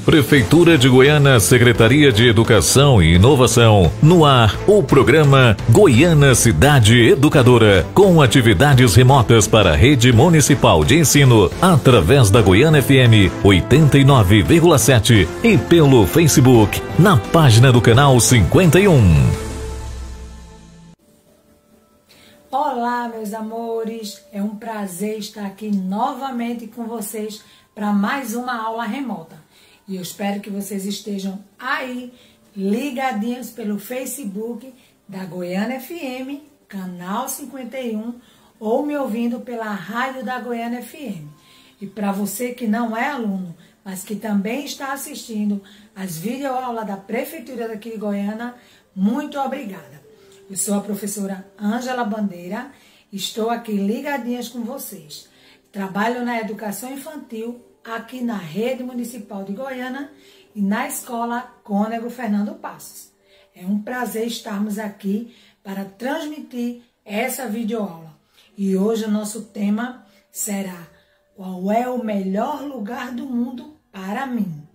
Prefeitura de Goiânia, Secretaria de Educação e Inovação. No ar, o programa Goiânia Cidade Educadora, com atividades remotas para a rede municipal de ensino, através da Goiânia FM 89,7 e pelo Facebook, na página do canal 51. Olá, meus amores, é um prazer estar aqui novamente com vocês para mais uma aula remota. E eu espero que vocês estejam aí ligadinhos pelo Facebook da Goiânia FM, canal 51, ou me ouvindo pela rádio da Goiânia FM. E para você que não é aluno, mas que também está assistindo as videoaulas da Prefeitura daqui de Goiânia, muito obrigada. Eu sou a professora Ângela Bandeira, estou aqui ligadinhas com vocês. Trabalho na educação infantil aqui na Rede Municipal de Goiânia e na Escola Cônego Fernando Passos. É um prazer estarmos aqui para transmitir essa videoaula. E hoje o nosso tema será: qual é o melhor lugar do mundo para mim?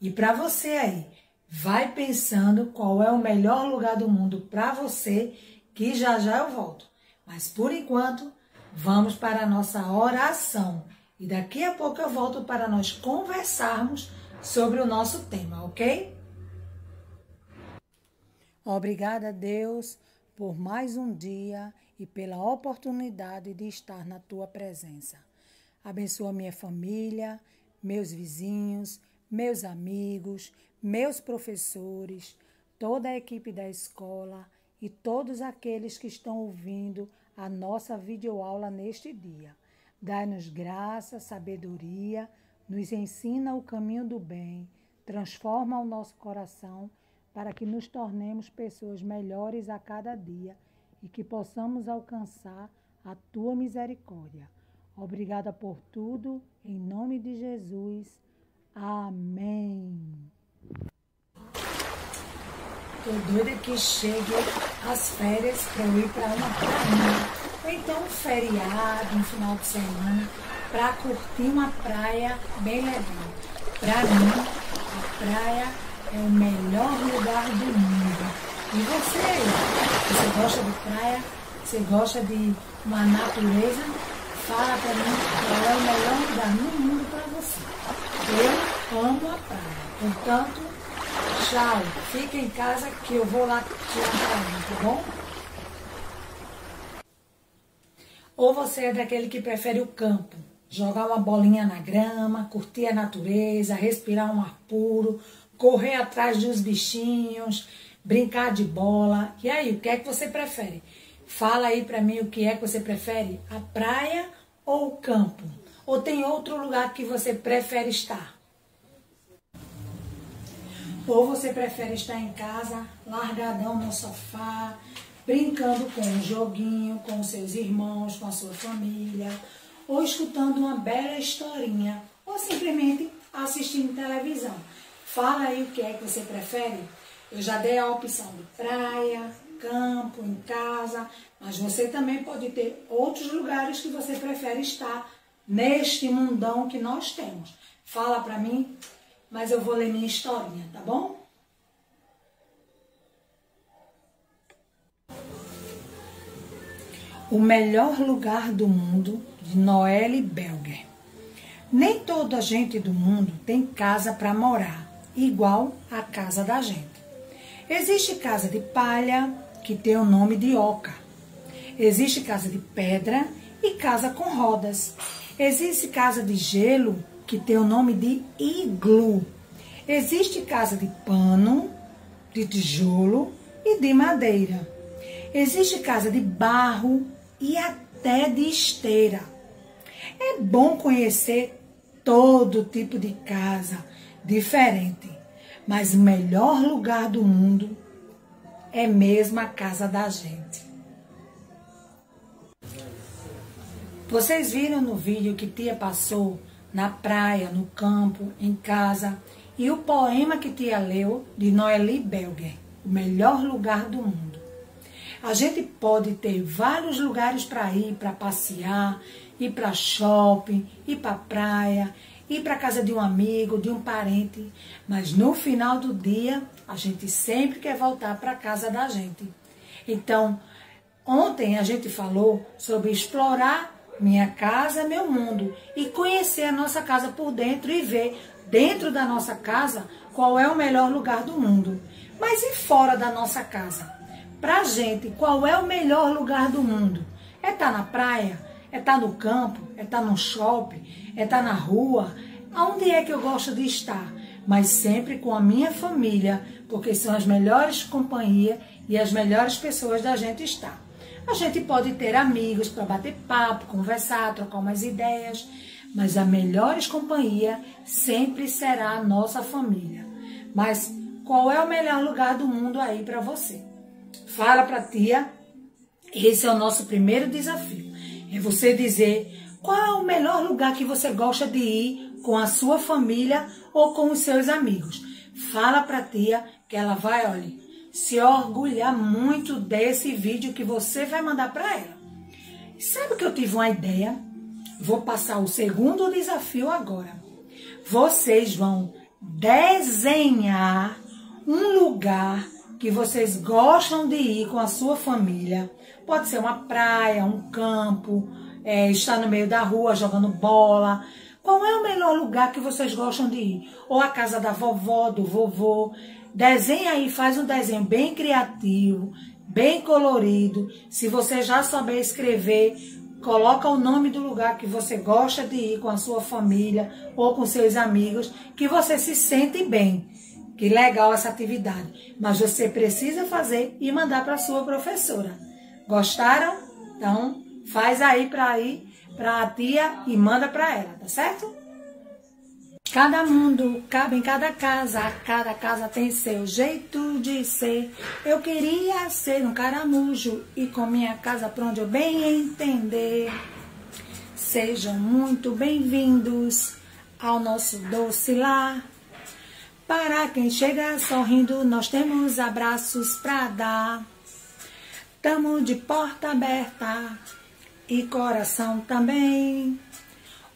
E para você aí, vai pensando qual é o melhor lugar do mundo para você, que já já eu volto. Mas por enquanto, vamos para a nossa oração. E daqui a pouco eu volto para nós conversarmos sobre o nosso tema, ok? Obrigada, Deus, por mais um dia e pela oportunidade de estar na Tua presença. Abençoa minha família, meus vizinhos, meus amigos, meus professores, toda a equipe da escola e todos aqueles que estão ouvindo a nossa videoaula neste dia. Dai-nos graça, sabedoria, nos ensina o caminho do bem, transforma o nosso coração para que nos tornemos pessoas melhores a cada dia e que possamos alcançar a Tua misericórdia. Obrigada por tudo, em nome de Jesus. Amém. Tô doida que chegue as férias para eu ir para uma praia, ou então um feriado, um final de semana, para curtir uma praia bem legal. Para mim, a praia é o melhor lugar do mundo. E você aí? Você gosta de praia? Você gosta de uma natureza? Fala para mim qual é o melhor lugar no mundo para você. Eu amo a praia. Portanto, tchau. Fica em casa que eu vou lá tirar praia, tá bom? Ou você é daquele que prefere o campo, jogar uma bolinha na grama, curtir a natureza, respirar um ar puro, correr atrás dos bichinhos, brincar de bola. E aí, o que é que você prefere? Fala aí pra mim o que é que você prefere, a praia ou o campo? Ou tem outro lugar que você prefere estar? Ou você prefere estar em casa, largadão no sofá, brincando com um joguinho, com os seus irmãos, com a sua família, ou escutando uma bela historinha, ou simplesmente assistindo televisão. Fala aí o que é que você prefere. Eu já dei a opção de praia, campo, em casa, mas você também pode ter outros lugares que você prefere estar neste mundão que nós temos. Fala pra mim, mas eu vou ler minha historinha, tá bom? O melhor lugar do mundo, de Noelle Belger. Nem toda a gente do mundo tem casa para morar, igual a casa da gente. Existe casa de palha, que tem o nome de oca. Existe casa de pedra e casa com rodas. Existe casa de gelo, que tem o nome de iglu. Existe casa de pano, de tijolo e de madeira. Existe casa de barro e até de esteira. É bom conhecer todo tipo de casa diferente, mas o melhor lugar do mundo é mesmo a casa da gente. Vocês viram no vídeo que tia passou na praia, no campo, em casa, e o poema que tia leu de Noelle Belger, o melhor lugar do mundo. A gente pode ter vários lugares para ir, para passear, ir para shopping, ir para praia, ir para casa de um amigo, de um parente, mas no final do dia a gente sempre quer voltar para casa da gente. Então, ontem a gente falou sobre explorar minha casa, meu mundo, e conhecer a nossa casa por dentro e ver dentro da nossa casa qual é o melhor lugar do mundo. Mas e fora da nossa casa? Pra gente, qual é o melhor lugar do mundo? É estar na praia? É estar no campo? É estar no shopping? É estar na rua? Aonde é que eu gosto de estar? Mas sempre com a minha família, porque são as melhores companhias e as melhores pessoas da gente estar. A gente pode ter amigos para bater papo, conversar, trocar umas ideias, mas a melhores companhia sempre será a nossa família. Mas qual é o melhor lugar do mundo aí para você? Fala para a tia. Esse é o nosso primeiro desafio. É você dizer qual é o melhor lugar que você gosta de ir com a sua família ou com os seus amigos. Fala para a tia que ela vai, olha, se orgulhar muito desse vídeo que você vai mandar para ela. Sabe que eu tive uma ideia? Vou passar o segundo desafio agora. Vocês vão desenhar um lugar que vocês gostam de ir com a sua família. Pode ser uma praia, um campo, estar no meio da rua jogando bola. Qual é o melhor lugar que vocês gostam de ir? Ou a casa da vovó, do vovô. Desenha aí, faz um desenho bem criativo, bem colorido. Se você já souber escrever, coloca o nome do lugar que você gosta de ir com a sua família ou com seus amigos, que você se sente bem. Que legal essa atividade. Mas você precisa fazer e mandar para a sua professora. Gostaram? Então, faz aí para a tia e manda para ela, tá certo? Cada mundo cabe em cada casa tem seu jeito de ser. Eu queria ser um caramujo e com minha casa pra onde eu bem entender. Sejam muito bem-vindos ao nosso doce lar. Para quem chega sorrindo, nós temos abraços pra dar. Tamo de porta aberta e coração também.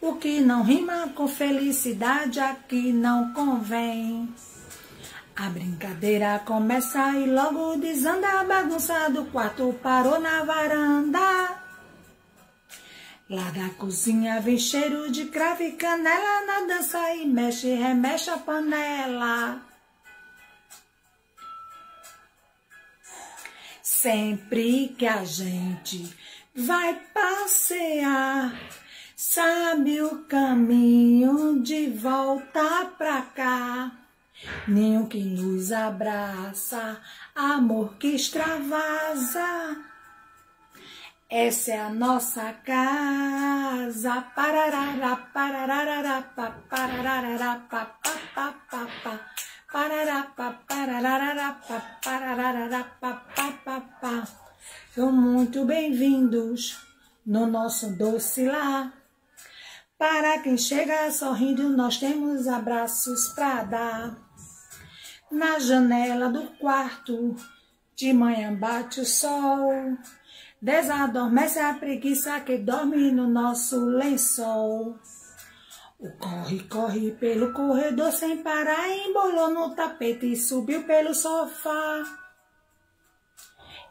O que não rima com felicidade aqui não convém. A brincadeira começa e logo desanda. A bagunça do quarto parou na varanda. Lá da cozinha vem cheiro de cravo e canela. Na dança e mexe, remexe a panela. Sempre que a gente vai passear, sabe o caminho de volta pra cá. Ninho que nos abraça, amor que extravasa. Essa é a nossa casa. Pararara, pararara, pararara, papapá. Parará, pararara, pararara, papapá. São muito bem-vindos no nosso doce lar. Para quem chega sorrindo, nós temos abraços pra dar. Na janela do quarto, de manhã bate o sol. Desadormece a preguiça que dorme no nosso lençol. O corre pelo corredor sem parar, embolou no tapete e subiu pelo sofá.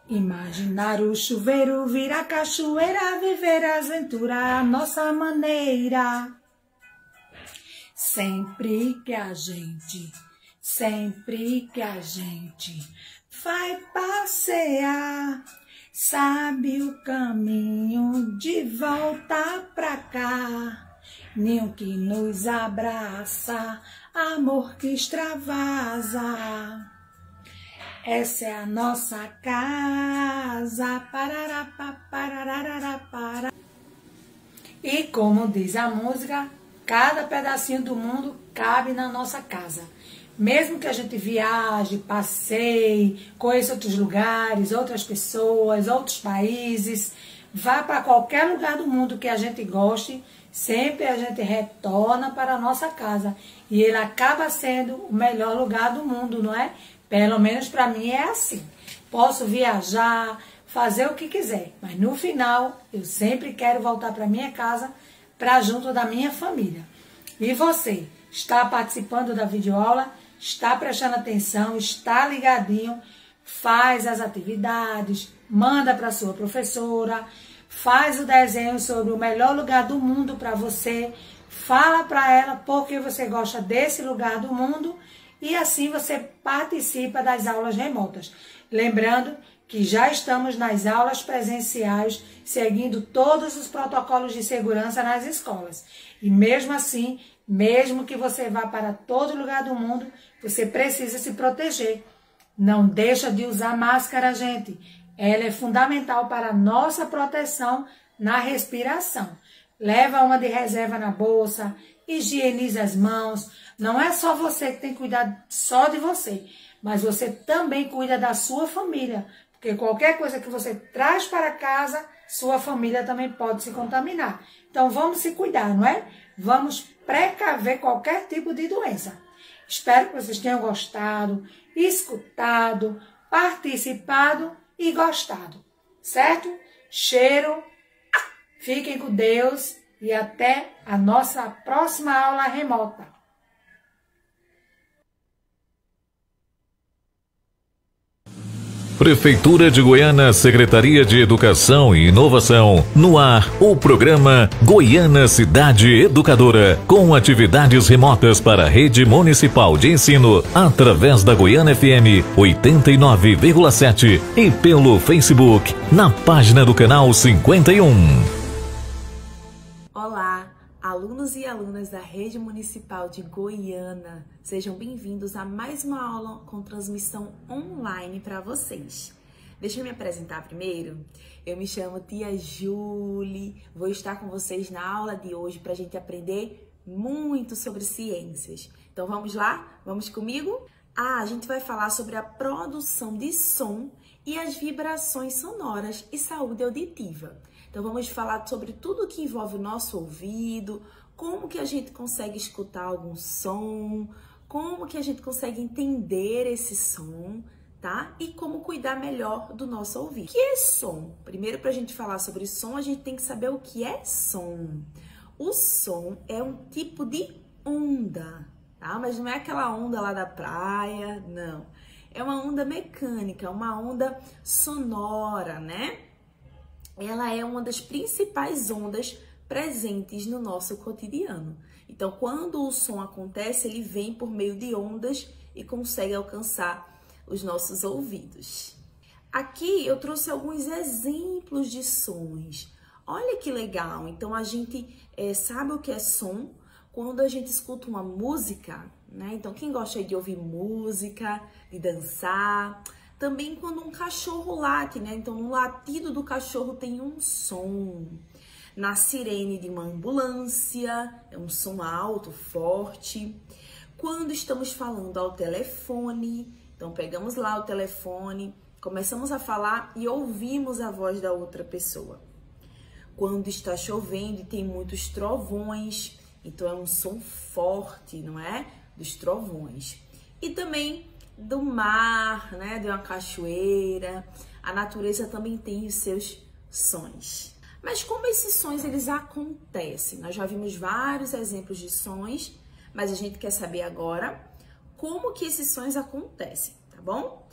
Imaginar o chuveiro virar cachoeira, viver a aventura à nossa maneira. Sempre que a gente vai passear, sabe o caminho de volta pra cá. Ninho que nos abraça, amor que extravasa. Essa é a nossa casa. Parará, parará, parará. E como diz a música, cada pedacinho do mundo cabe na nossa casa. Mesmo que a gente viaje, passeie, conheça outros lugares, outras pessoas, outros países, vá para qualquer lugar do mundo que a gente goste, sempre a gente retorna para a nossa casa. E ele acaba sendo o melhor lugar do mundo, não é? Pelo menos para mim é assim. Posso viajar, fazer o que quiser, mas no final eu sempre quero voltar para minha casa, para junto da minha família. E você, está participando da videoaula? Está prestando atenção? Está ligadinho? Faz as atividades, manda para sua professora, faz o desenho sobre o melhor lugar do mundo para você, fala para ela porque você gosta desse lugar do mundo e assim você participa das aulas remotas. Lembrando que já estamos nas aulas presenciais, seguindo todos os protocolos de segurança nas escolas. E mesmo assim, mesmo que você vá para todo lugar do mundo, você precisa se proteger. Não deixa de usar máscara, gente. Ela é fundamental para a nossa proteção na respiração. Leva uma de reserva na bolsa, higieniza as mãos. Não é só você que tem que cuidar só de você, mas você também cuida da sua família. Porque qualquer coisa que você traz para casa, sua família também pode se contaminar. Então vamos se cuidar, não é? Vamos precaver qualquer tipo de doença. Espero que vocês tenham gostado, escutado, participado e gostado, certo? Cheiro, fiquem com Deus e até a nossa próxima aula remota. Prefeitura de Goiânia, Secretaria de Educação e Inovação. No ar, o programa Goiânia Cidade Educadora, com atividades remotas para a Rede Municipal de Ensino, através da Goiânia FM 89,7 e pelo Facebook, na página do canal 51. Olá, alunos e alunas da Rede Municipal de Goiânia, sejam bem-vindos a mais uma aula com transmissão online para vocês. Deixa eu me apresentar primeiro. Eu me chamo Tia Julie, vou estar com vocês na aula de hoje para a gente aprender muito sobre ciências. Então vamos lá? Vamos comigo? A gente vai falar sobre a produção de som e as vibrações sonoras e saúde auditiva. Então vamos falar sobre tudo que envolve o nosso ouvido, como que a gente consegue escutar algum som, como que a gente consegue entender esse som, tá? E como cuidar melhor do nosso ouvido. O que é som? Primeiro, para a gente falar sobre som, a gente tem que saber o que é som. O som é um tipo de onda, tá? Mas não é aquela onda lá da praia, não. É uma onda mecânica, uma onda sonora, né? Ela é uma das principais ondas presentes no nosso cotidiano. Então, quando o som acontece, ele vem por meio de ondas e consegue alcançar os nossos ouvidos. Aqui eu trouxe alguns exemplos de sons. Olha que legal! Então, a gente sabe o que é som quando a gente escuta uma música, né? Então, quem gosta de ouvir música, de dançar... Também quando um cachorro late, né? Então, no latido do cachorro tem um som. Na sirene de uma ambulância, é um som alto, forte. Quando estamos falando ao telefone, então pegamos lá o telefone, começamos a falar e ouvimos a voz da outra pessoa. Quando está chovendo e tem muitos trovões, então é um som forte, não é? Dos trovões. E também do mar, né, de uma cachoeira, a natureza também tem os seus sons. Mas como esses sons eles acontecem? Nós já vimos vários exemplos de sons, mas a gente quer saber agora como que esses sons acontecem, tá bom?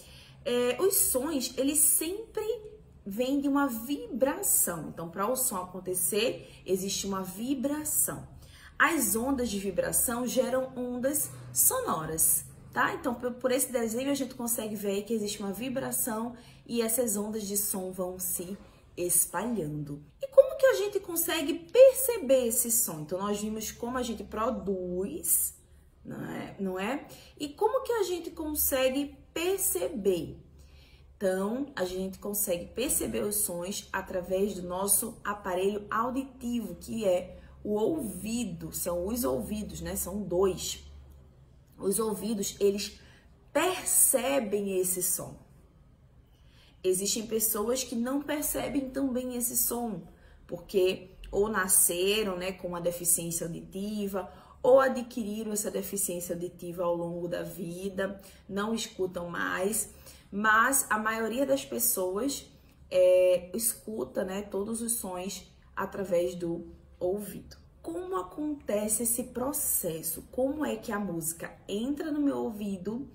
Os sons, eles sempre vêm de uma vibração. Então, para o som acontecer, existe uma vibração. As ondas de vibração geram ondas sonoras. Tá? Então, por esse desenho, a gente consegue ver que existe uma vibração e essas ondas de som vão se espalhando. E como que a gente consegue perceber esse som? Então, nós vimos como a gente produz, não é? E como que a gente consegue perceber? Então, a gente consegue perceber os sons através do nosso aparelho auditivo, que é o ouvido. São os ouvidos, né? São dois. Os ouvidos, eles percebem esse som. Existem pessoas que não percebem tão bem esse som, porque ou nasceram, né, com uma deficiência auditiva, ou adquiriram essa deficiência auditiva ao longo da vida, não escutam mais, mas a maioria das pessoas escuta, né, todos os sons através do ouvido. como acontece esse processo, como é que a música entra no meu ouvido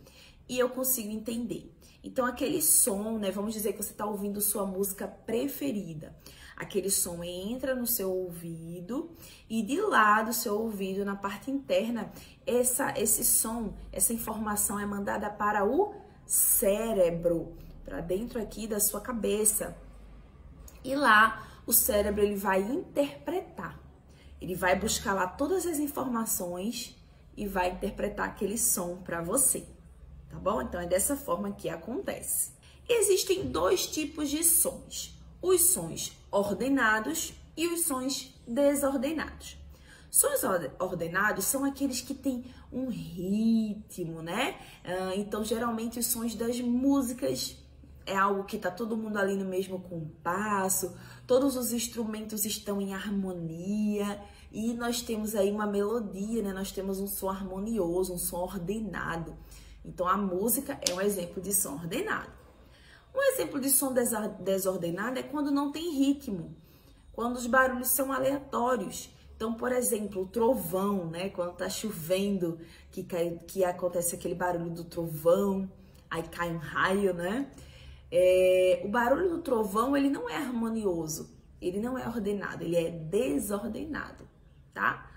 e eu consigo entender. Então, aquele som, né, vamos dizer que você está ouvindo sua música preferida. Aquele som entra no seu ouvido e de lá do seu ouvido, na parte interna, esse som, essa informação é mandada para o cérebro, para dentro aqui da sua cabeça. E lá o cérebro ele vai interpretar. Ele vai buscar lá todas as informações e vai interpretar aquele som para você, tá bom? Então é dessa forma que acontece. Existem dois tipos de sons: os sons ordenados e os sons desordenados. Sons ordenados são aqueles que têm um ritmo, né? Então, geralmente, os sons das músicas é algo que tá todo mundo ali no mesmo compasso, todos os instrumentos estão em harmonia e nós temos aí uma melodia, né? Nós temos um som harmonioso, um som ordenado. Então, a música é um exemplo de som ordenado. Um exemplo de som desordenado é quando não tem ritmo, quando os barulhos são aleatórios. Então, por exemplo, o trovão, né? Quando tá chovendo, que acontece aquele barulho do trovão, aí cai um raio, né? O barulho do trovão, ele não é harmonioso, ele não é ordenado, ele é desordenado, tá?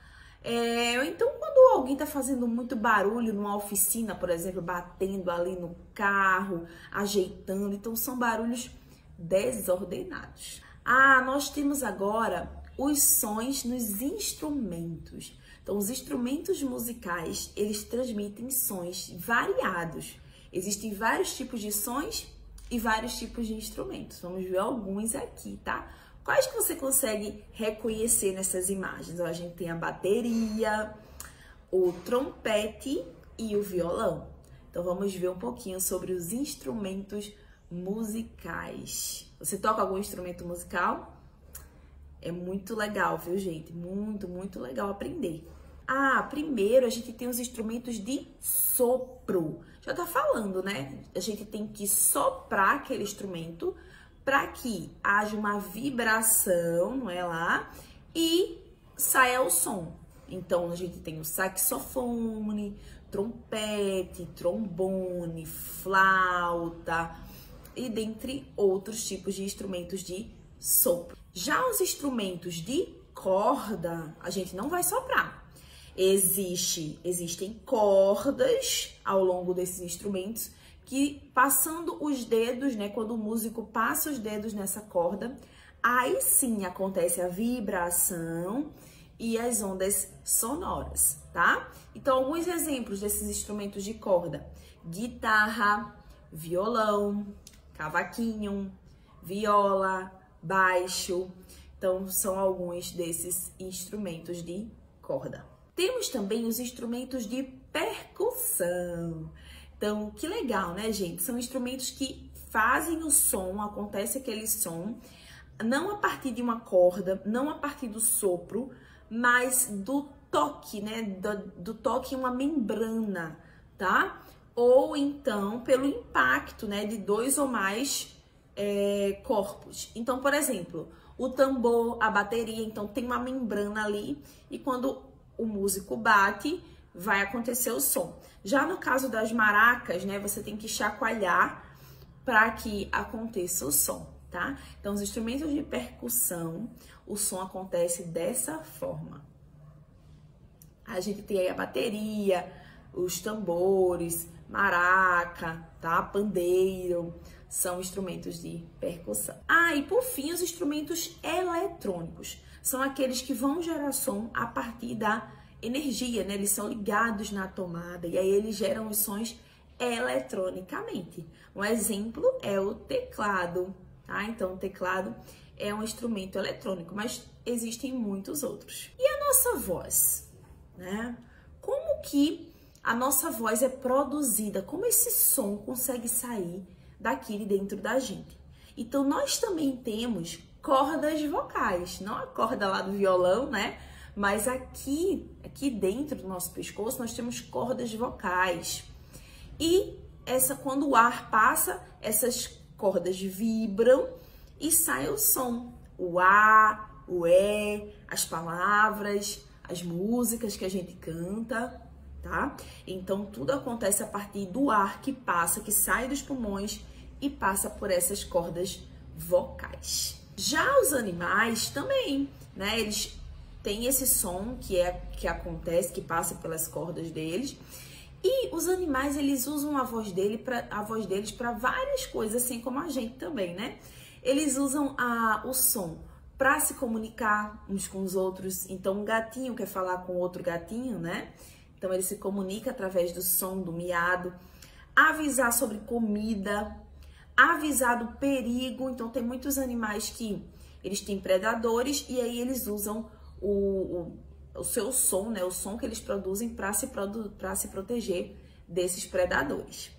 Então, quando alguém tá fazendo muito barulho numa oficina, por exemplo, batendo ali no carro, ajeitando, então são barulhos desordenados. Nós temos agora os sons nos instrumentos. Então, os instrumentos musicais, eles transmitem sons variados. Existem vários tipos de sons e vários tipos de instrumentos. Vamos ver alguns aqui, tá? Quais que você consegue reconhecer nessas imagens? A gente tem a bateria, o trompete e o violão. Então, vamos ver um pouquinho sobre os instrumentos musicais. Você toca algum instrumento musical? É muito legal, viu, gente? Muito, muito legal aprender. Primeiro a gente tem os instrumentos de sopro. Já tá falando, né? A gente tem que soprar aquele instrumento para que haja uma vibração, não é lá? E saia o som. Então, a gente tem o saxofone, trompete, trombone, flauta e dentre outros tipos de instrumentos de sopro. Já os instrumentos de corda, a gente não vai soprar. Existem cordas ao longo desses instrumentos que, passando os dedos, né, quando o músico passa os dedos nessa corda, aí sim acontece a vibração e as ondas sonoras, tá? Então, alguns exemplos desses instrumentos de corda: guitarra, violão, cavaquinho, viola, baixo. Então, são alguns desses instrumentos de corda. Temos também os instrumentos de percussão. Então, que legal, né, gente? São instrumentos que fazem o som, acontece aquele som, não a partir de uma corda, não a partir do sopro, mas do toque, né? Do toque em uma membrana, tá? Ou então pelo impacto, né, de dois ou mais corpos. Então, por exemplo, o tambor, a bateria, então tem uma membrana ali e quando o músico bate, vai acontecer o som. Já no caso das maracas, né, você tem que chacoalhar para que aconteça o som, tá? Então, os instrumentos de percussão, o som acontece dessa forma. A gente tem aí a bateria, os tambores, maraca, tá? Pandeiro, são instrumentos de percussão. E por fim, os instrumentos eletrônicos. São aqueles que vão gerar som a partir da energia, né? Eles são ligados na tomada e aí eles geram os sons eletronicamente. Um exemplo é o teclado, tá? Então, o teclado é um instrumento eletrônico, mas existem muitos outros. E a nossa voz, né? Como que a nossa voz é produzida? Como esse som consegue sair daqui de dentro da gente? Então, nós também temos cordas vocais, não a corda lá do violão, né? Mas aqui dentro do nosso pescoço, nós temos cordas vocais. E quando o ar passa, essas cordas vibram e sai o som. O A, o as palavras, as músicas que a gente canta, tá? Então, tudo acontece a partir do ar que passa, que sai dos pulmões e passa por essas cordas vocais. Já os animais também, né? Eles têm esse som que acontece, que passa pelas cordas deles. E os animais, eles usam a voz deles para várias coisas, assim como a gente também, né? Eles usam o som para se comunicar uns com os outros. Então, um gatinho quer falar com outro gatinho, né? Então, ele se comunica através do som, do miado. Avisar sobre comida, avisar do perigo. Então, tem muitos animais que eles têm predadores e aí eles usam o seu som, né? O som que eles produzem para se proteger desses predadores.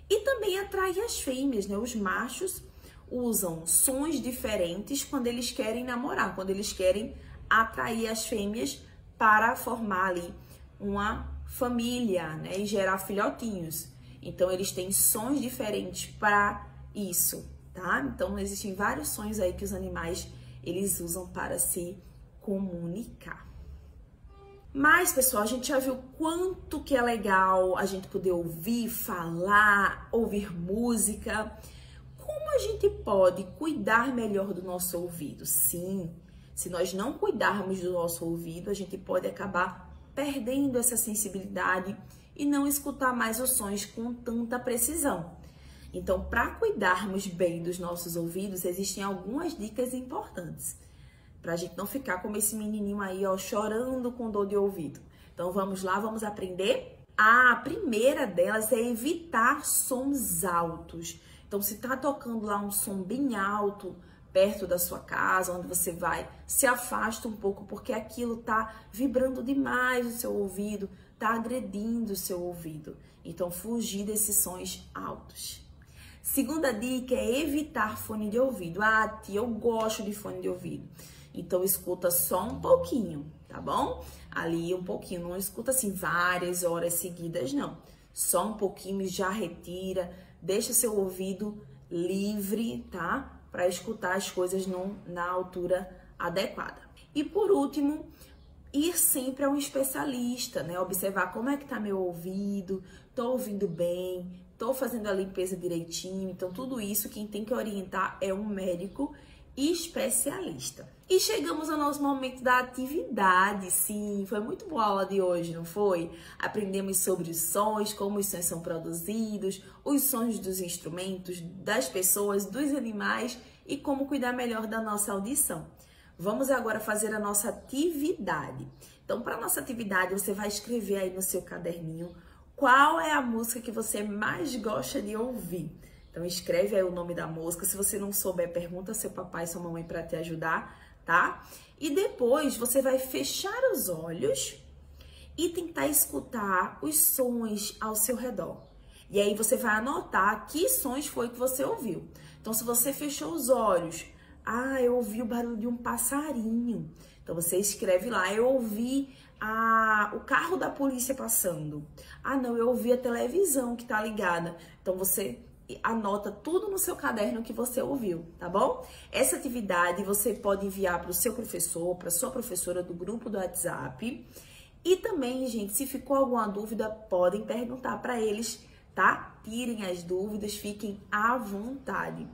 E também atrai as fêmeas, né? Os machos usam sons diferentes quando eles querem namorar, quando eles querem atrair as fêmeas para formar ali uma família, né? E gerar filhotinhos. Então, eles têm sons diferentes para isso, tá? Então, existem vários sons aí que os animais, eles usam para se comunicar. Mas, pessoal, a gente já viu quanto que é legal a gente poder ouvir, falar, ouvir música. Como a gente pode cuidar melhor do nosso ouvido? Sim, se nós não cuidarmos do nosso ouvido, a gente pode acabar perdendo essa sensibilidade e não escutar mais os sons com tanta precisão. Então, para cuidarmos bem dos nossos ouvidos, existem algumas dicas importantes. Para a gente não ficar como esse menininho aí, ó, chorando com dor de ouvido. Então, vamos lá, vamos aprender? A primeira delas é evitar sons altos. Então, se tá tocando lá um som bem alto, perto da sua casa, onde você vai, se afasta um pouco, porque aquilo tá vibrando demais o seu ouvido, tá agredindo o seu ouvido. Então, fugir desses sons altos. Segunda dica é evitar fone de ouvido. Ah, tia, eu gosto de fone de ouvido. Então, escuta só um pouquinho, tá bom? Ali um pouquinho, não escuta assim várias horas seguidas, não. Só um pouquinho e já retira, deixa seu ouvido livre, tá? Para escutar as coisas na altura adequada. E por último, ir sempre a um especialista, né? Observar como é que tá meu ouvido, tô ouvindo bem, tô fazendo a limpeza direitinho. Então, tudo isso quem tem que orientar é um médico especialista. E chegamos ao nosso momento da atividade. Sim, foi muito boa a aula de hoje, não foi? Aprendemos sobre os sons, como os sons são produzidos, os sons dos instrumentos, das pessoas, dos animais e como cuidar melhor da nossa audição. Vamos agora fazer a nossa atividade. Então, para a nossa atividade, você vai escrever aí no seu caderninho qual é a música que você mais gosta de ouvir. Então, escreve aí o nome da música. Se você não souber, pergunta ao seu papai e sua mamãe para te ajudar, tá? E depois, você vai fechar os olhos e tentar escutar os sons ao seu redor. E aí, você vai anotar que sons foi que você ouviu. Então, se você fechou os olhos, eu ouvi o barulho de um passarinho. Então, você escreve lá, eu ouvi o carro da polícia passando. Não, eu ouvi a televisão que tá ligada. Então, você anota tudo no seu caderno que você ouviu, tá bom? Essa atividade você pode enviar para o seu professor, para sua professora do grupo do WhatsApp. E também, gente, se ficou alguma dúvida, podem perguntar para eles, tá? Tirem as dúvidas, fiquem à vontade.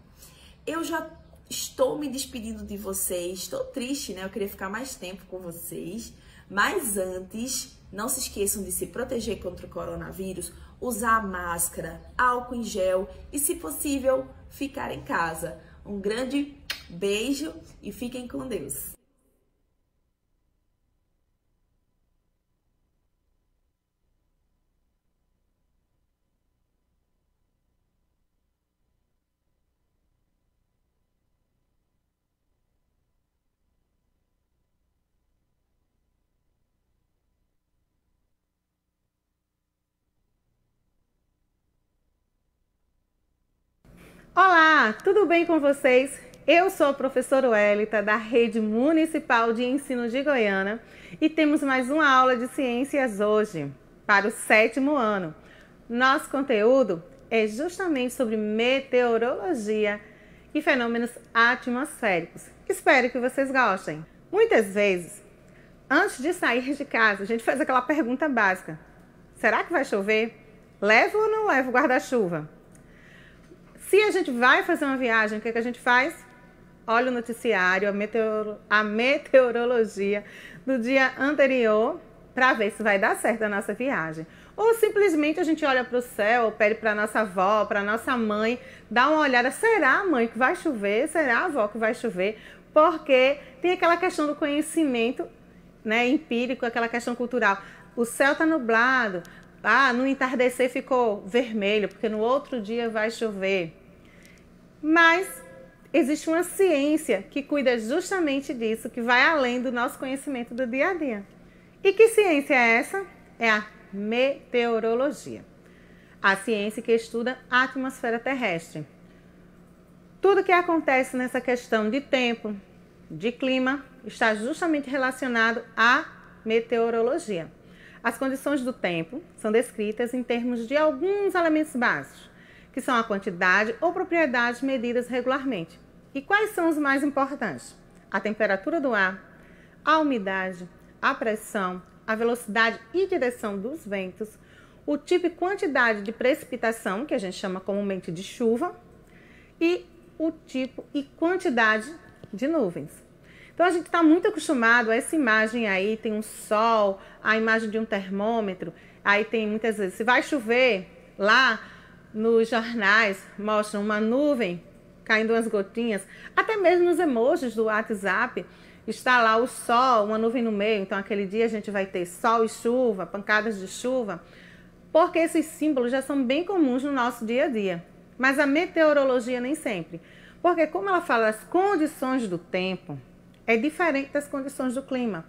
Eu já estou me despedindo de vocês, estou triste, né? Eu queria ficar mais tempo com vocês, mas antes, não se esqueçam de se proteger contra o coronavírus, usar máscara, álcool em gel e, se possível, ficar em casa. Um grande beijo e fiquem com Deus. Olá, tudo bem com vocês? Eu sou a professora Wélita da Rede Municipal de Ensino de Goiânia e temos mais uma aula de ciências hoje para o 7º ano. Nosso conteúdo é justamente sobre meteorologia e fenômenos atmosféricos. Espero que vocês gostem. Muitas vezes, antes de sair de casa, a gente faz aquela pergunta básica: será que vai chover? Levo ou não levo guarda-chuva? Se a gente vai fazer uma viagem, o que a gente faz? Olha o noticiário, a meteorologia do dia anterior para ver se vai dar certo a nossa viagem. Ou simplesmente a gente olha para o céu, pede para nossa avó, para nossa mãe, dá uma olhada: será, mãe, que vai chover? Será, avó, que vai chover? Porque tem aquela questão do conhecimento, né, empírico, aquela questão cultural. O céu está nublado, no entardecer ficou vermelho, porque no outro dia vai chover. Mas existe uma ciência que cuida justamente disso, que vai além do nosso conhecimento do dia a dia. E que ciência é essa? É a meteorologia. A ciência que estuda a atmosfera terrestre. Tudo que acontece nessa questão de tempo, de clima, está justamente relacionado à meteorologia. As condições do tempo são descritas em termos de alguns elementos básicos, que são a quantidade ou propriedades medidas regularmente. E quais são os mais importantes? A temperatura do ar, a umidade, a pressão, a velocidade e direção dos ventos, o tipo e quantidade de precipitação, que a gente chama comumente de chuva, e o tipo e quantidade de nuvens. Então a gente está muito acostumado a essa imagem aí, tem um sol, a imagem de um termômetro, aí tem muitas vezes, se vai chover, lá nos jornais mostram uma nuvem caindo umas gotinhas, até mesmo nos emojis do WhatsApp, está lá o sol, uma nuvem no meio, então aquele dia a gente vai ter sol e chuva, pancadas de chuva, porque esses símbolos já são bem comuns no nosso dia a dia. Mas a meteorologia nem sempre, porque como ela fala das condições do tempo, é diferente das condições do clima.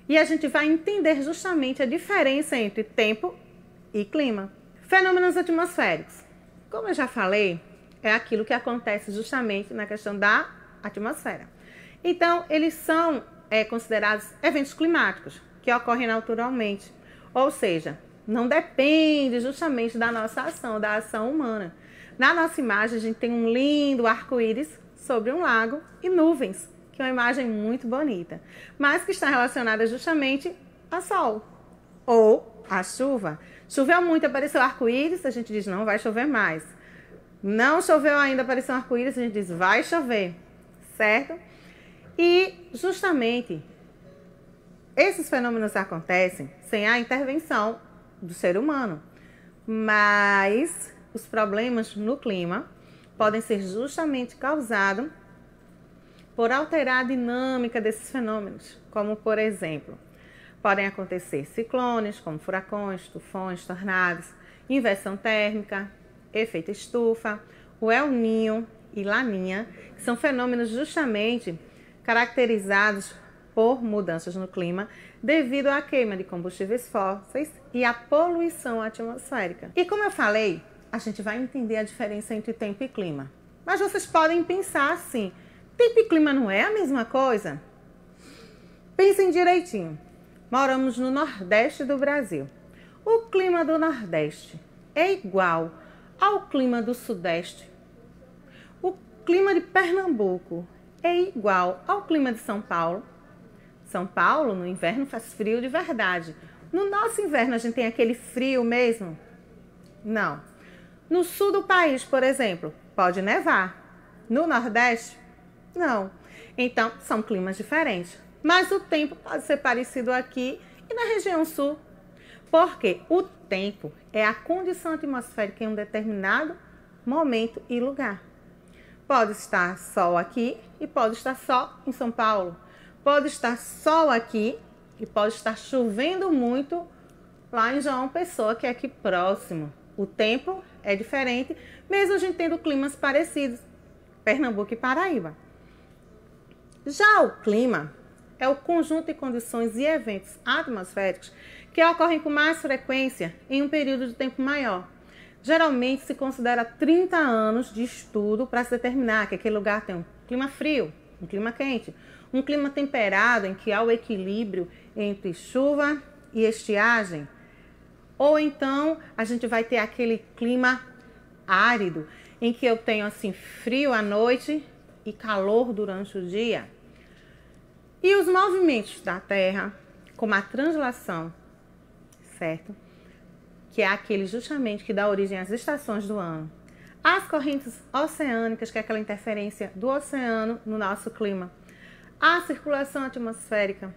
E a gente vai entender justamente a diferença entre tempo e clima. Fenômenos atmosféricos. Como eu já falei, é aquilo que acontece justamente na questão da atmosfera. Então, eles são considerados eventos climáticos, que ocorrem naturalmente. Ou seja, não depende justamente da nossa ação, da ação humana. Na nossa imagem, a gente tem um lindo arco-íris sobre um lago e nuvens, que é uma imagem muito bonita, mas que está relacionada justamente ao sol ou à chuva. Choveu muito, apareceu arco-íris, a gente diz não vai chover mais. Não choveu ainda, apareceu um arco-íris, a gente diz vai chover, certo? E justamente esses fenômenos acontecem sem a intervenção do ser humano, mas os problemas no clima podem ser justamente causados por alterar a dinâmica desses fenômenos, como por exemplo, podem acontecer ciclones, como furacões, tufões, tornados, inversão térmica, efeito estufa, o El Niño e Laninha, que são fenômenos justamente caracterizados por mudanças no clima devido à queima de combustíveis fósseis e à poluição atmosférica. E como eu falei, a gente vai entender a diferença entre tempo e clima. Mas vocês podem pensar assim, tempo e clima não é a mesma coisa? Pensem direitinho. Moramos no Nordeste do Brasil. O clima do Nordeste é igual ao clima do Sudeste. O clima de Pernambuco é igual ao clima de São Paulo. São Paulo, no inverno, faz frio de verdade. No nosso inverno, a gente tem aquele frio mesmo? Não. No sul do país, por exemplo, pode nevar. No Nordeste, não. Então, são climas diferentes. Mas o tempo pode ser parecido aqui e na região sul. Porque o tempo é a condição atmosférica em um determinado momento e lugar. Pode estar sol aqui e pode estar sol em São Paulo. Pode estar sol aqui e pode estar chovendo muito lá em João Pessoa, que é aqui próximo. O tempo é diferente, mesmo a gente tendo climas parecidos, Pernambuco e Paraíba. Já o clima é o conjunto de condições e eventos atmosféricos que ocorrem com mais frequência em um período de tempo maior. Geralmente se considera 30 anos de estudo para se determinar que aquele lugar tem um clima frio, um clima quente, um clima temperado em que há o equilíbrio entre chuva e estiagem. Ou então a gente vai ter aquele clima árido, em que eu tenho assim frio à noite e calor durante o dia. E os movimentos da Terra, como a translação, certo? Que é aquele justamente que dá origem às estações do ano. As correntes oceânicas, que é aquela interferência do oceano no nosso clima. A circulação atmosférica.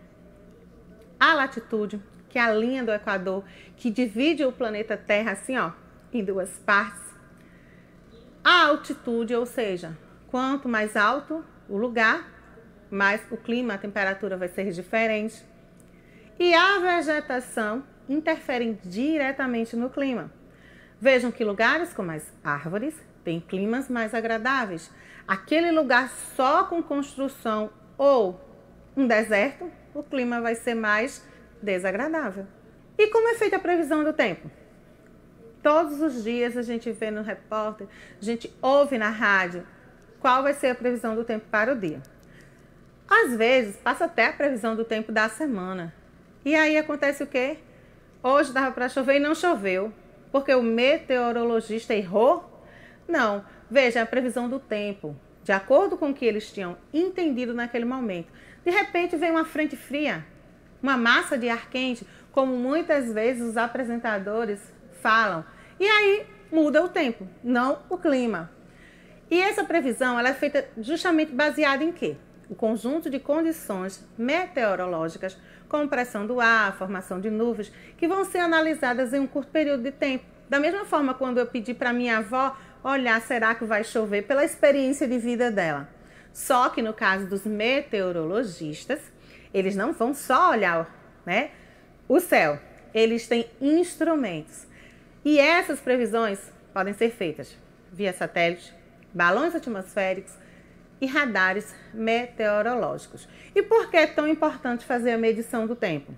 A latitude, que é a linha do Equador, que divide o planeta Terra assim, ó, em duas partes. A altitude, ou seja, quanto mais alto o lugar, mais o clima, a temperatura vai ser diferente. E a vegetação interferem diretamente no clima. Vejam que lugares com mais árvores têm climas mais agradáveis. Aquele lugar só com construção ou um deserto, o clima vai ser mais desagradável. E como é feita a previsão do tempo? Todos os dias a gente vê no repórter, a gente ouve na rádio qual vai ser a previsão do tempo para o dia. Às vezes passa até a previsão do tempo da semana. E aí acontece o quê? Hoje dava para chover e não choveu, porque o meteorologista errou? Não, veja a previsão do tempo, de acordo com o que eles tinham entendido naquele momento. De repente vem uma frente fria, uma massa de ar quente, como muitas vezes os apresentadores falam. E aí muda o tempo, não o clima. E essa previsão ela é feita justamente baseada em quê? O conjunto de condições meteorológicas, como pressão do ar, formação de nuvens, que vão ser analisadas em um curto período de tempo. Da mesma forma, quando eu pedi para minha avó olhar, será que vai chover, pela experiência de vida dela. Só que no caso dos meteorologistas, eles não vão só olhar, né, o céu, eles têm instrumentos. E essas previsões podem ser feitas via satélite, balões atmosféricos e radares meteorológicos. E por que é tão importante fazer a medição do tempo?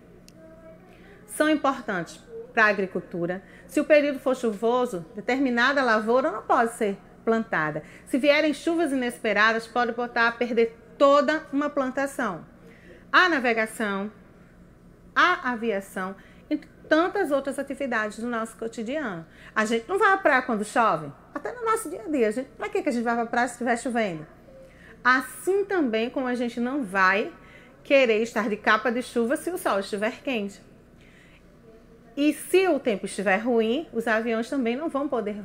São importantes para a agricultura. Se o período for chuvoso, determinada lavoura não pode ser plantada. Se vierem chuvas inesperadas, pode botar a perder toda uma plantação. A navegação, a aviação e tantas outras atividades do nosso cotidiano. A gente não vai à praia quando chove, até no nosso dia a dia. Para que a gente vai para a praia se estiver chovendo? Assim também como a gente não vai querer estar de capa de chuva se o sol estiver quente. E se o tempo estiver ruim, os aviões também não vão poder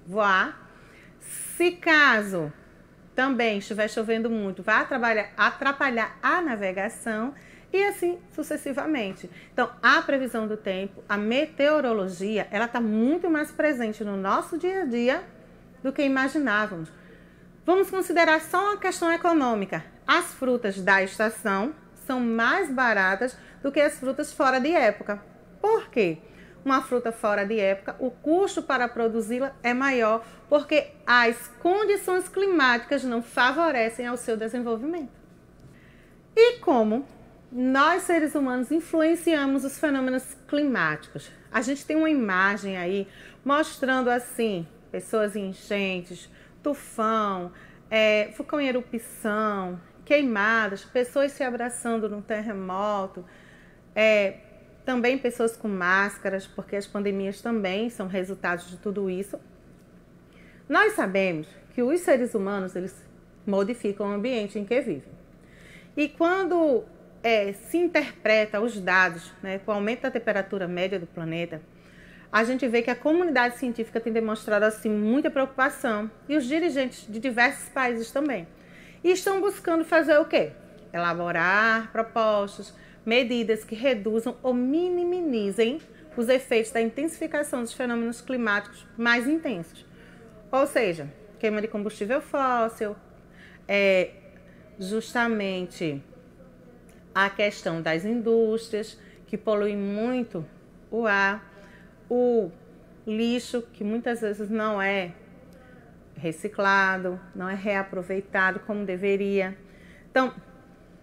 voar. Se caso também estiver chovendo muito, vai atrapalhar a navegação e assim sucessivamente. Então, a previsão do tempo, a meteorologia, ela está muito mais presente no nosso dia a dia do que imaginávamos. Vamos considerar só uma questão econômica. As frutas da estação são mais baratas do que as frutas fora de época. Por quê? Uma fruta fora de época, o custo para produzi-la é maior porque as condições climáticas não favorecem ao seu desenvolvimento. E como nós, seres humanos, influenciamos os fenômenos climáticos? A gente tem uma imagem aí mostrando assim, pessoas em enchentes, tufão, vulcão em erupção, queimadas, pessoas se abraçando num terremoto, também pessoas com máscaras, porque as pandemias também são resultados de tudo isso. Nós sabemos que os seres humanos, eles modificam o ambiente em que vivem. E quando se interpreta os dados, né, com o aumento da temperatura média do planeta, a gente vê que a comunidade científica tem demonstrado assim muita preocupação e os dirigentes de diversos países também. E estão buscando fazer o quê? Elaborar propostas, medidas que reduzam ou minimizem os efeitos da intensificação dos fenômenos climáticos mais intensos. Ou seja, queima de combustível fóssil, justamente a questão das indústrias que poluem muito o ar, o lixo que muitas vezes não é reciclado, não é reaproveitado como deveria. Então,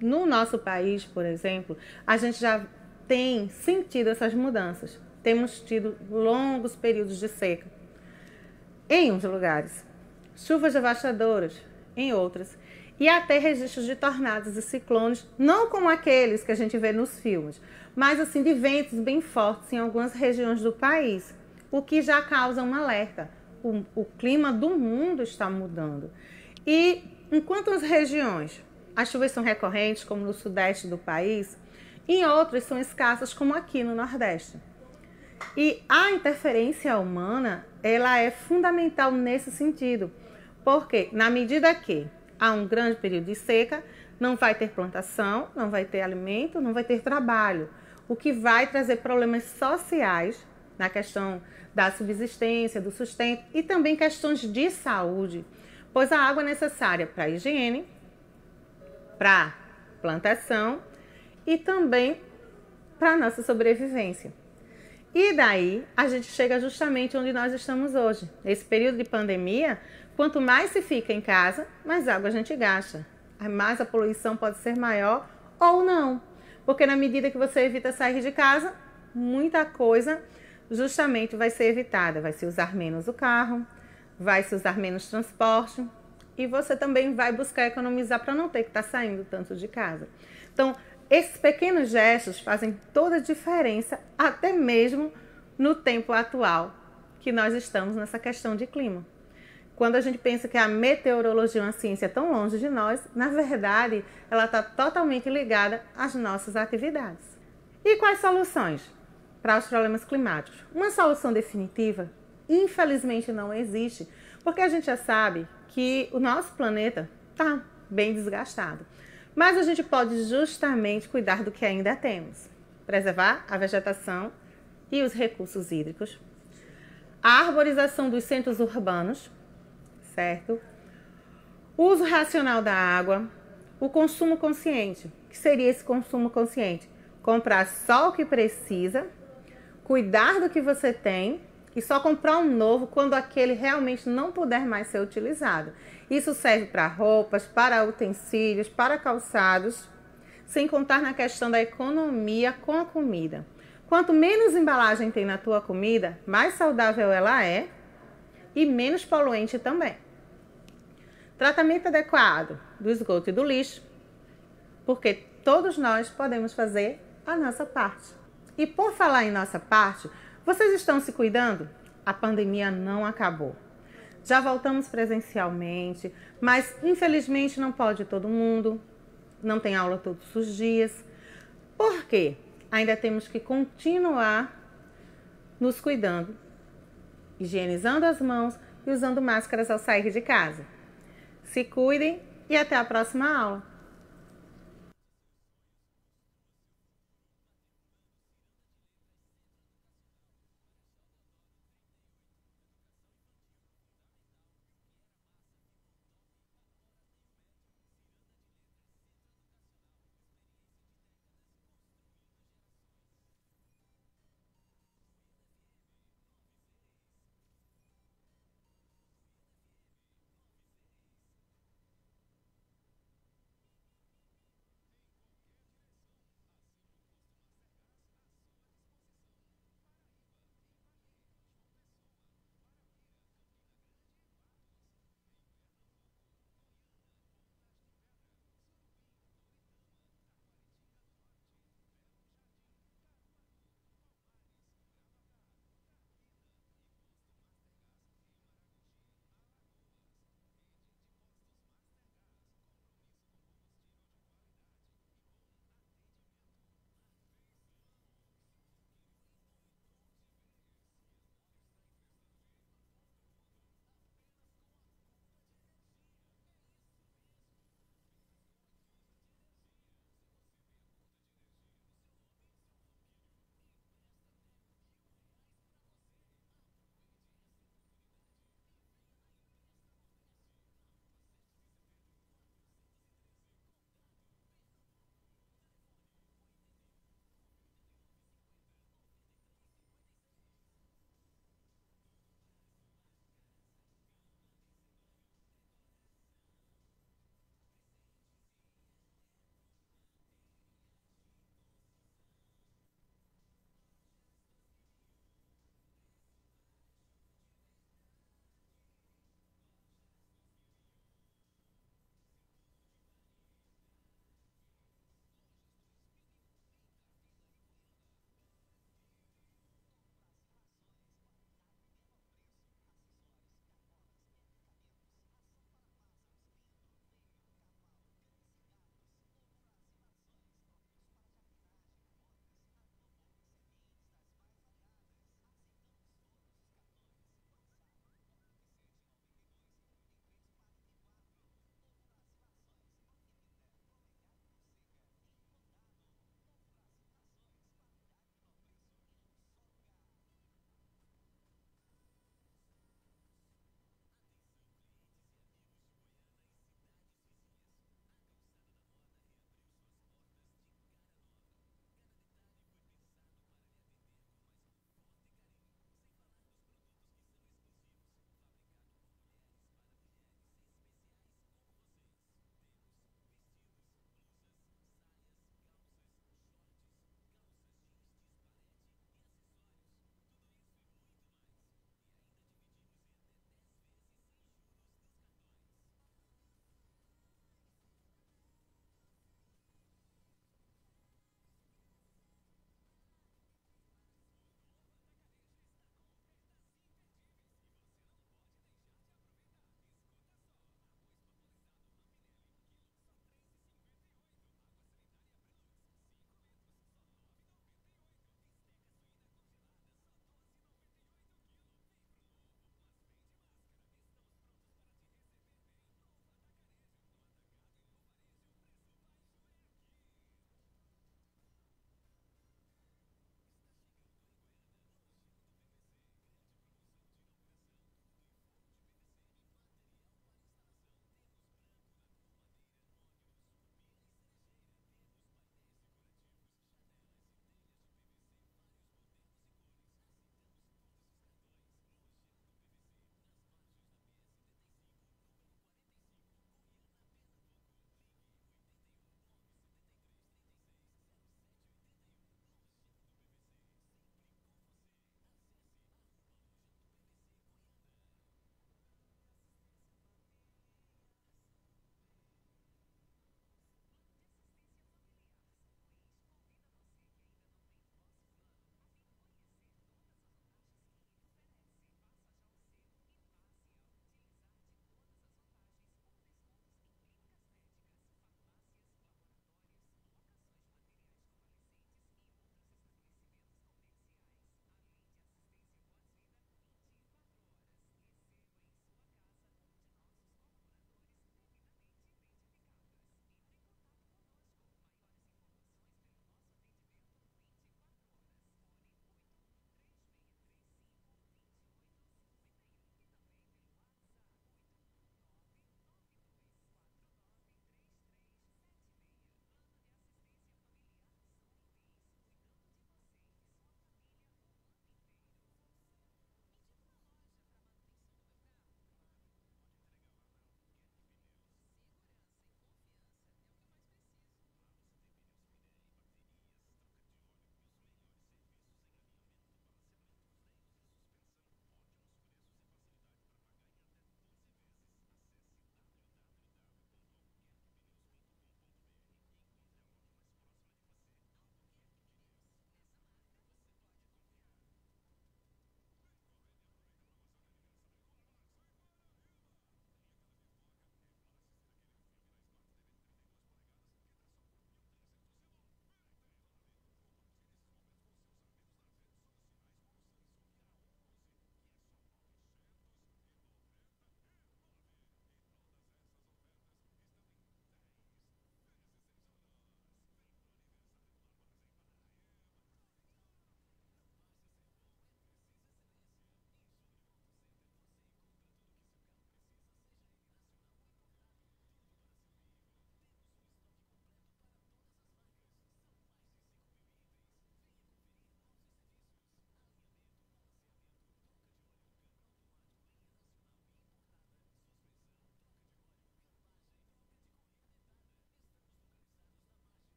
no nosso país, por exemplo, a gente já tem sentido essas mudanças. Temos tido longos períodos de seca em uns lugares, chuvas devastadoras em outras, e até registros de tornados e ciclones, não como aqueles que a gente vê nos filmes, mas assim de ventos bem fortes em algumas regiões do país, o que já causa um alerta. O clima do mundo está mudando. E enquanto as regiões as chuvas são recorrentes, como no sudeste do país, e em outros são escassas, como aqui no Nordeste. E a interferência humana, ela é fundamental nesse sentido, porque na medida que há um grande período de seca, não vai ter plantação, não vai ter alimento, não vai ter trabalho, o que vai trazer problemas sociais na questão da subsistência, do sustento e também questões de saúde, pois a água é necessária para a higiene, para plantação e também para a nossa sobrevivência. E daí a gente chega justamente onde nós estamos hoje. Nesse período de pandemia, quanto mais se fica em casa, mais água a gente gasta. Mais a poluição pode ser maior ou não. Porque na medida que você evita sair de casa, muita coisa justamente vai ser evitada. Vai se usar menos o carro, vai se usar menos transporte e você também vai buscar economizar para não ter que estar saindo tanto de casa. Então, esses pequenos gestos fazem toda a diferença, até mesmo no tempo atual que nós estamos nessa questão de clima. Quando a gente pensa que a meteorologia é uma ciência tão longe de nós, na verdade, ela está totalmente ligada às nossas atividades. E quais soluções para os problemas climáticos? Uma solução definitiva, infelizmente, não existe, porque a gente já sabe que o nosso planeta está bem desgastado. Mas a gente pode justamente cuidar do que ainda temos. Preservar a vegetação e os recursos hídricos. A arborização dos centros urbanos, certo? O uso racional da água. O consumo consciente. O que seria esse consumo consciente? Comprar só o que precisa, cuidar do que você tem e só comprar um novo quando aquele realmente não puder mais ser utilizado. Isso serve para roupas, para utensílios, para calçados, sem contar na questão da economia com a comida. Quanto menos embalagem tem na tua comida, mais saudável ela é e menos poluente também. Tratamento adequado do esgoto e do lixo, porque todos nós podemos fazer a nossa parte. E por falar em nossa parte, vocês estão se cuidando? A pandemia não acabou. Já voltamos presencialmente, mas infelizmente não pode todo mundo, não tem aula todos os dias. Por quê? Ainda temos que continuar nos cuidando, higienizando as mãos e usando máscaras ao sair de casa. Se cuidem e até a próxima aula.